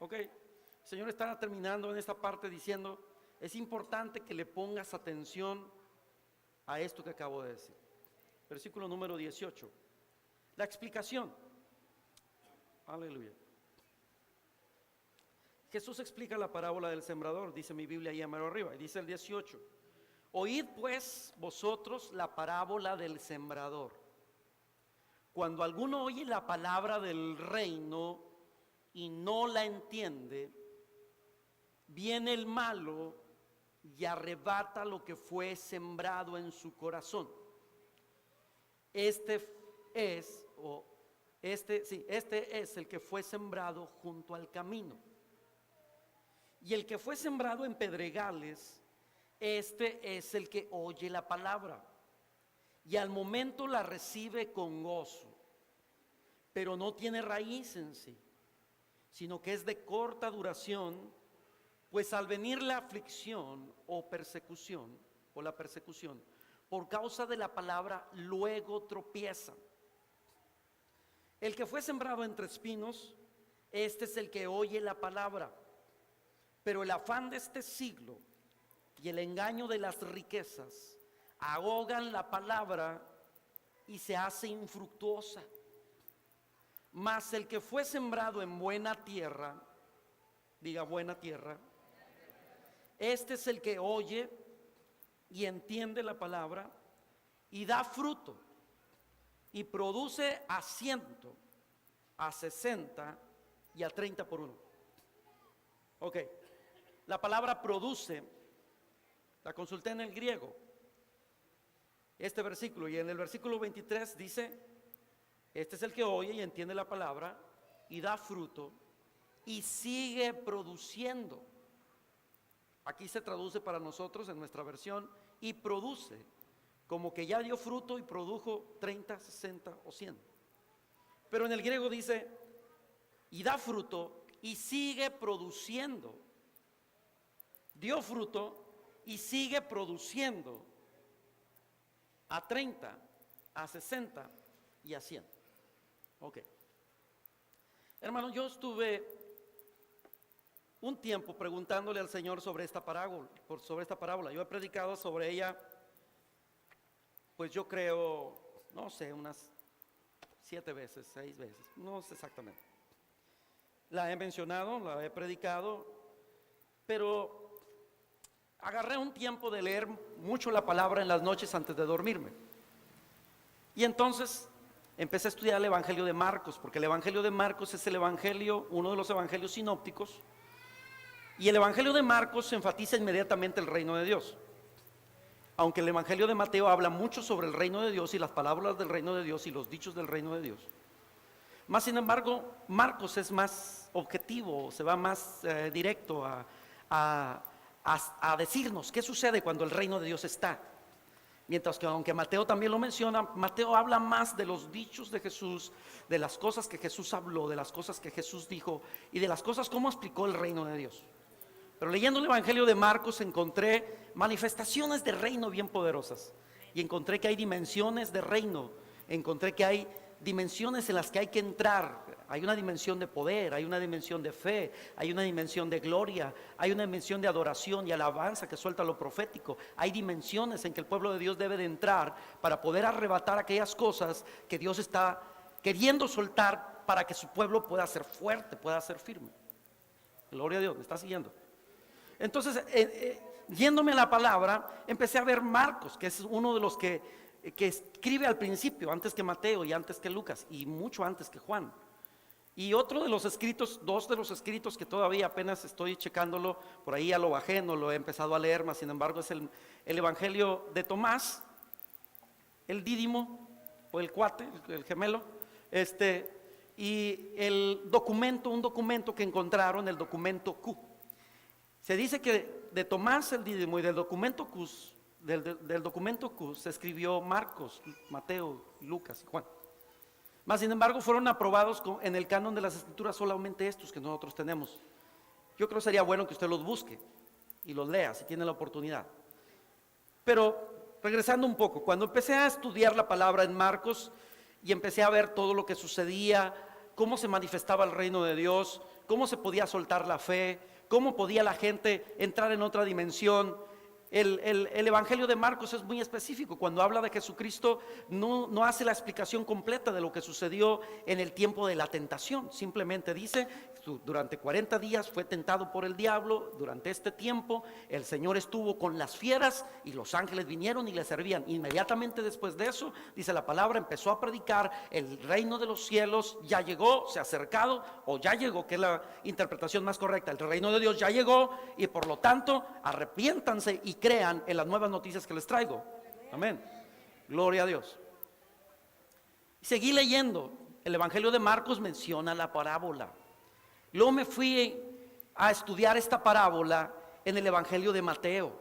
Ok, el Señor está terminando en esta parte diciendo, es importante que le pongas atención a esto que acabo de decir. Versículo número 18. La explicación. Aleluya. Jesús explica la parábola del sembrador, dice mi Biblia ahí a mano arriba, y dice el 18. Oíd pues vosotros la parábola del sembrador. Cuando alguno oye la palabra del reino y no la entiende, viene el malo y arrebata lo que fue sembrado en su corazón. Este es el que fue sembrado junto al camino. Y el que fue sembrado en pedregales, este es el que oye la palabra y al momento la recibe con gozo, pero no tiene raíz en sí, sino que es de corta duración, pues al venir la aflicción o persecución, o la persecución, por causa de la palabra, luego tropieza. El que fue sembrado entre espinos, este es el que oye la palabra, pero el afán de este siglo y el engaño de las riquezas ahogan la palabra y se hace infructuosa. Mas el que fue sembrado en buena tierra, diga buena tierra, este es el que oye y entiende la palabra y da fruto y produce a 100, a 60 y a 30 por uno. Ok, la palabra produce, la consulté en el griego, este versículo, y en el versículo 23 dice, este es el que oye y entiende la palabra y da fruto y sigue produciendo. Aquí se traduce para nosotros en nuestra versión y produce, como que ya dio fruto y produjo 30, 60 o 100. Pero en el griego dice, y da fruto y sigue produciendo. Dio fruto y sigue produciendo a 30, a 60 y a 100. Ok. Hermano, yo estuve un tiempo preguntándole al Señor sobre esta parábola. Yo he predicado sobre ella, pues yo creo, no sé, unas 7 veces, 6 veces, no sé exactamente. La he mencionado, la he predicado, pero agarré un tiempo de leer mucho la palabra en las noches antes de dormirme. Y entonces empecé a estudiar el Evangelio de Marcos, porque el Evangelio de Marcos es el evangelio, uno de los evangelios sinópticos. Y el Evangelio de Marcos enfatiza inmediatamente el reino de Dios. Aunque el Evangelio de Mateo habla mucho sobre el reino de Dios y las palabras del reino de Dios y los dichos del reino de Dios. Más sin embargo, Marcos es más objetivo, se va más directo a decirnos qué sucede cuando el reino de Dios está. Mientras que aunque Mateo también lo menciona, Mateo habla más de los dichos de Jesús, de las cosas que Jesús habló, de las cosas que Jesús dijo y de las cosas como explicó el reino de Dios. Pero leyendo el Evangelio de Marcos encontré manifestaciones de reino bien poderosas. Y encontré que hay dimensiones de reino. Encontré que hay dimensiones en las que hay que entrar. Hay una dimensión de poder, hay una dimensión de fe, hay una dimensión de gloria, hay una dimensión de adoración y alabanza que suelta lo profético. Hay dimensiones en que el pueblo de Dios debe de entrar para poder arrebatar aquellas cosas que Dios está queriendo soltar para que su pueblo pueda ser fuerte, pueda ser firme. Gloria a Dios, ¿me está siguiendo? Entonces, yéndome a la palabra, empecé a ver Marcos, que es uno de los que escribe al principio, antes que Mateo y antes que Lucas y mucho antes que Juan. Y otro de los escritos, 2 de los escritos que todavía apenas estoy checándolo, por ahí ya lo bajé, no lo he empezado a leer, más sin embargo es el Evangelio de Tomás, el Dídimo o el cuate, el gemelo, y el documento, un documento que encontraron, el documento Q. Se dice que de Tomás el Dídimo y del documento Q, del documento Q se escribió Marcos, Mateo, Lucas y Juan. Mas sin embargo fueron aprobados en el canon de las escrituras solamente estos que nosotros tenemos. Yo creo que sería bueno que usted los busque y los lea si tiene la oportunidad. Pero regresando un poco, cuando empecé a estudiar la palabra en Marcos y empecé a ver todo lo que sucedía, cómo se manifestaba el reino de Dios, cómo se podía soltar la fe, cómo podía la gente entrar en otra dimensión. El Evangelio de Marcos es muy específico. Cuando habla de Jesucristo, no hace la explicación completa de lo que sucedió en el tiempo de la tentación. Simplemente dice: durante 40 días fue tentado por el diablo. Durante este tiempo el Señor estuvo con las fieras y los ángeles vinieron y le servían. Inmediatamente después de eso, dice la palabra, empezó a predicar: el reino de los cielos ya llegó, se ha acercado, o ya llegó, que es la interpretación más correcta. El reino de Dios ya llegó, y por lo tanto arrepiéntanse y crean en las nuevas noticias que les traigo. Amén, gloria a Dios. Seguí leyendo. El Evangelio de Marcos menciona la parábola. Luego me fui a estudiar esta parábola en el Evangelio de Mateo.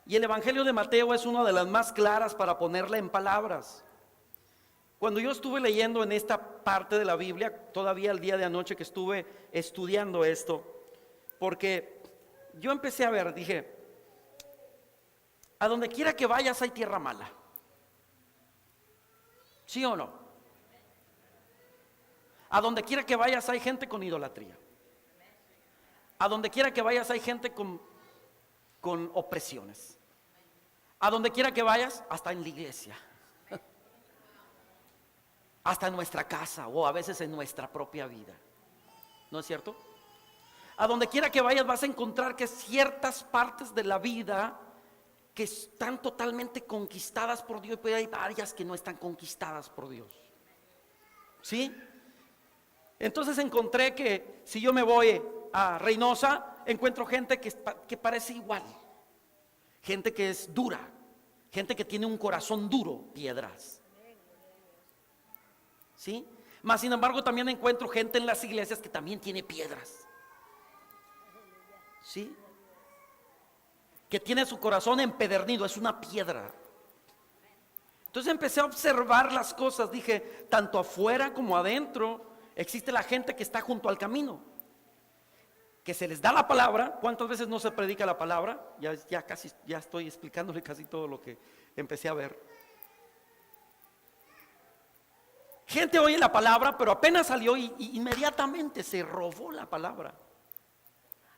Y el Evangelio de Mateo es una de las más claras para ponerla en palabras. Cuando yo estuve leyendo en esta parte de la Biblia, todavía el día de anoche que estuve estudiando esto, porque yo empecé a ver, dije: a donde quiera que vayas hay tierra mala. ¿Sí o no? A donde quiera que vayas hay gente con idolatría. A donde quiera que vayas hay gente con opresiones. A donde quiera que vayas, hasta en la iglesia, hasta en nuestra casa, o a veces en nuestra propia vida. ¿No es cierto? A donde quiera que vayas vas a encontrar que ciertas partes de la vida que están totalmente conquistadas por Dios, pero hay varias que no están conquistadas por Dios. ¿Sí? Entonces encontré que si yo me voy a Reynosa, encuentro gente que parece igual. Gente que es dura, gente que tiene un corazón duro, piedras. ¿Sí? Mas sin embargo también encuentro gente en las iglesias que también tiene piedras. ¿Sí? Que tiene su corazón empedernido, es una piedra. Entonces empecé a observar las cosas. Dije: tanto afuera como adentro existe la gente que está junto al camino, que se les da la palabra. ¿Cuántas veces no se predica la palabra? Ya estoy explicándole casi todo lo que empecé a ver. Gente oye la palabra, pero apenas salió y inmediatamente se robó la palabra.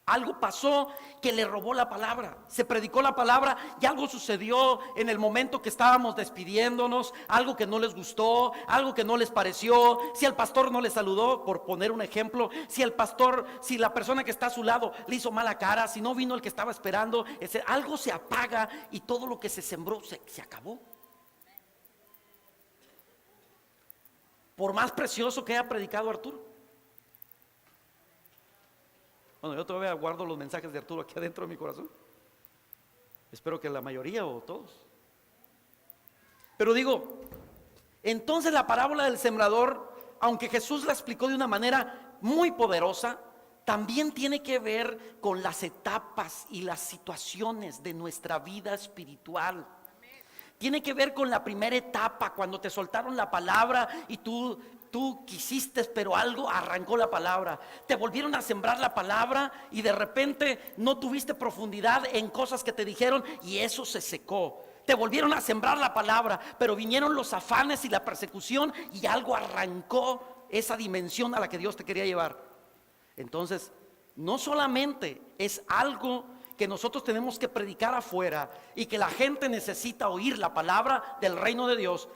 Algo pasó que le robó la palabra. Se predicó la palabra y algo sucedió en el momento que estábamos despidiéndonos. Algo que no les gustó, algo que no les pareció. Si el pastor no les saludó, por poner un ejemplo. Si la persona que está a su lado le hizo mala cara, si no vino el que estaba esperando, algo se apaga y todo lo que se sembró se acabó. Por más precioso que haya predicado Arturo. Bueno, yo todavía guardo los mensajes de Arturo aquí adentro de mi corazón. Espero que la mayoría o todos. Pero digo, entonces la parábola del sembrador, aunque Jesús la explicó de una manera muy poderosa, también tiene que ver con las etapas y las situaciones de nuestra vida espiritual. Tiene que ver con la primera etapa, cuando te soltaron la palabra y tú quisiste, pero algo arrancó la palabra. Te volvieron a sembrar la palabra y de repente no tuviste profundidad en cosas que te dijeron y eso se secó. Te volvieron a sembrar la palabra, pero vinieron los afanes y la persecución y algo arrancó esa dimensión a la que Dios te quería llevar. Entonces, no solamente es algo que nosotros tenemos que predicar afuera y que la gente necesita oír la palabra del reino de Dios,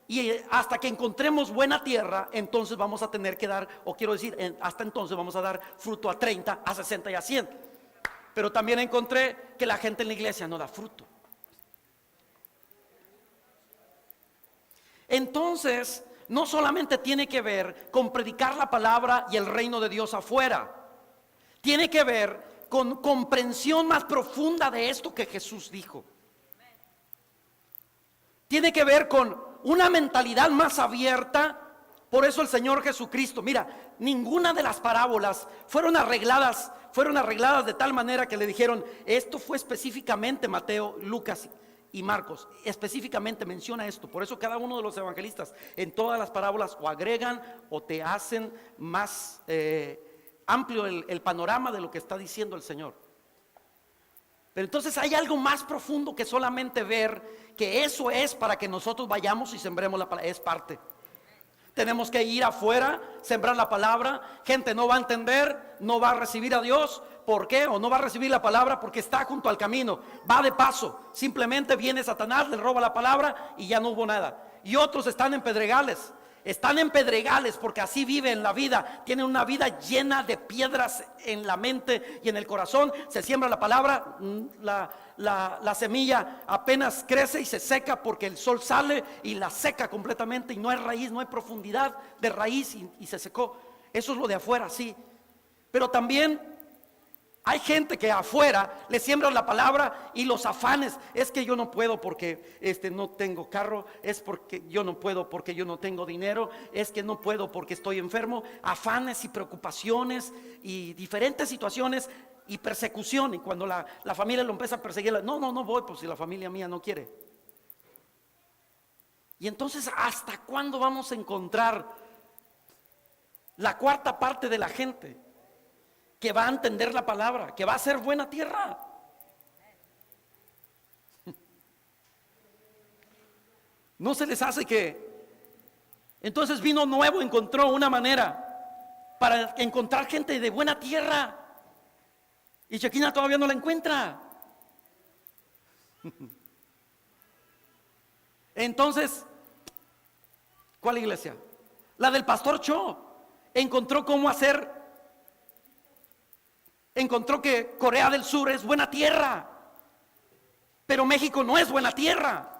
y hasta que encontremos buena tierra, entonces vamos a tener que dar, o quiero decir, hasta entonces vamos a dar fruto a 30, a 60 y a 100. Pero también encontré que la gente en la iglesia no da fruto. Entonces, no solamente tiene que ver con predicar la palabra y el reino de Dios afuera, tiene que ver con comprensión más profunda de esto que Jesús dijo. Tiene que ver con una mentalidad más abierta. Por eso el Señor Jesucristo, mira, ninguna de las parábolas fueron arregladas de tal manera que le dijeron: esto fue específicamente Mateo, Lucas y Marcos, específicamente menciona esto. Por eso cada uno de los evangelistas en todas las parábolas o agregan o te hacen más amplio el panorama de lo que está diciendo el Señor. Pero entonces hay algo más profundo que solamente ver que eso es para que nosotros vayamos y sembremos la palabra. Es parte. Tenemos que ir afuera, sembrar la palabra. Gente no va a entender, no va a recibir a Dios. ¿Por qué? O no va a recibir la palabra porque está junto al camino, va de paso. Simplemente viene Satanás, le roba la palabra y ya no hubo nada. Y otros están en pedregales. Están en pedregales porque así viven la vida. Tienen una vida llena de piedras en la mente y en el corazón. Se siembra la palabra, la semilla apenas crece y se seca porque el sol sale y la seca completamente. Y no hay raíz, no hay profundidad de raíz y se secó. Eso es lo de afuera, sí. Pero también hay gente que afuera le siembran la palabra y los afanes. Es que yo no puedo porque no tengo carro. Es porque yo no puedo porque yo no tengo dinero. Es que no puedo porque estoy enfermo. Afanes y preocupaciones y diferentes situaciones y persecución. Y cuando la familia lo empieza a perseguir, no voy, pues si la familia mía no quiere. Y entonces, ¿hasta cuándo vamos a encontrar la cuarta parte de la gente que va a entender la palabra, que va a ser buena tierra? ¿No se les hace que entonces vino nuevo, encontró una manera para encontrar gente de buena tierra? Y Chequina todavía no la encuentra. Entonces, ¿cuál iglesia? La del pastor Cho. Encontró cómo hacer. Encontró que Corea del Sur es buena tierra, pero México no es buena tierra.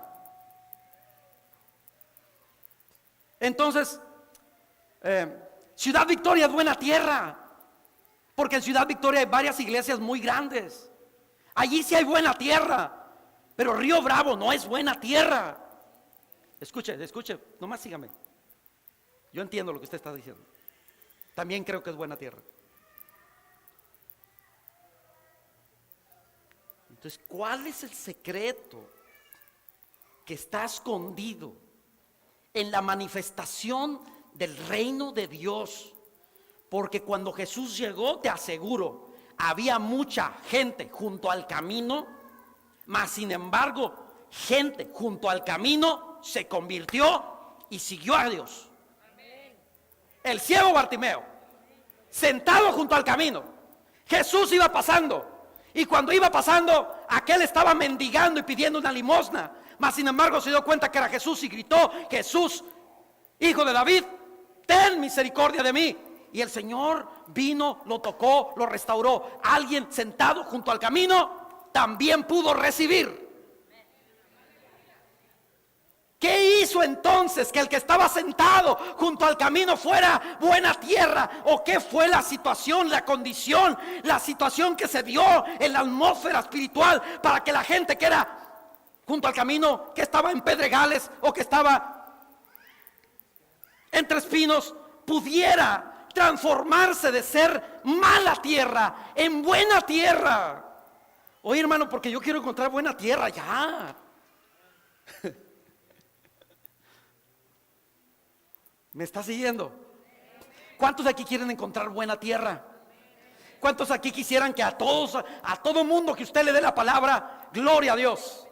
Entonces, Ciudad Victoria es buena tierra, porque en Ciudad Victoria hay varias iglesias muy grandes. Allí sí hay buena tierra, pero Río Bravo no es buena tierra. Escuche, nomás sígame. Yo entiendo lo que usted está diciendo. También creo que es buena tierra. Entonces, ¿cuál es el secreto que está escondido en la manifestación del reino de Dios? Porque cuando Jesús llegó, te aseguro, había mucha gente junto al camino, mas sin embargo, gente junto al camino se convirtió y siguió a Dios. El ciego Bartimeo, sentado junto al camino, Jesús iba pasando. Y cuando iba pasando, aquel estaba mendigando y pidiendo una limosna. Mas sin embargo se dio cuenta que era Jesús y gritó: Jesús, hijo de David, ten misericordia de mí. Y el Señor vino, lo tocó, lo restauró. Alguien sentado junto al camino también pudo recibir. ¿Qué hizo entonces que el que estaba sentado junto al camino fuera buena tierra? ¿O qué fue la situación, la condición, la situación que se dio en la atmósfera espiritual para que la gente que era junto al camino, que estaba en pedregales o que estaba entre espinos, pudiera transformarse de ser mala tierra en buena tierra? Oye, hermano, porque yo quiero encontrar buena tierra ya. ¿Me está siguiendo? ¿Cuántos de aquí quieren encontrar buena tierra? ¿Cuántos aquí quisieran que a todos, a todo mundo que usted le dé la palabra, gloria a Dios?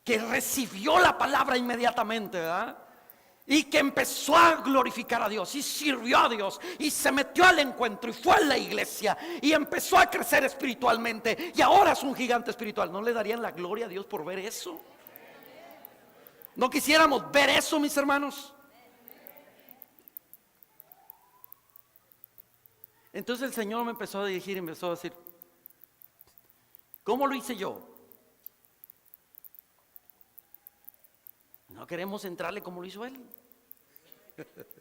Que recibió la palabra inmediatamente, ¿verdad? Y que empezó a glorificar a Dios y sirvió a Dios y se metió al encuentro y fue a la iglesia y empezó a crecer espiritualmente y ahora es un gigante espiritual. ¿No le darían la gloria a Dios por ver eso? ¿No quisiéramos ver eso, mis hermanos? Entonces el Señor me empezó a dirigir y empezó a decir: ¿cómo lo hice yo? No queremos entrarle como lo hizo Él.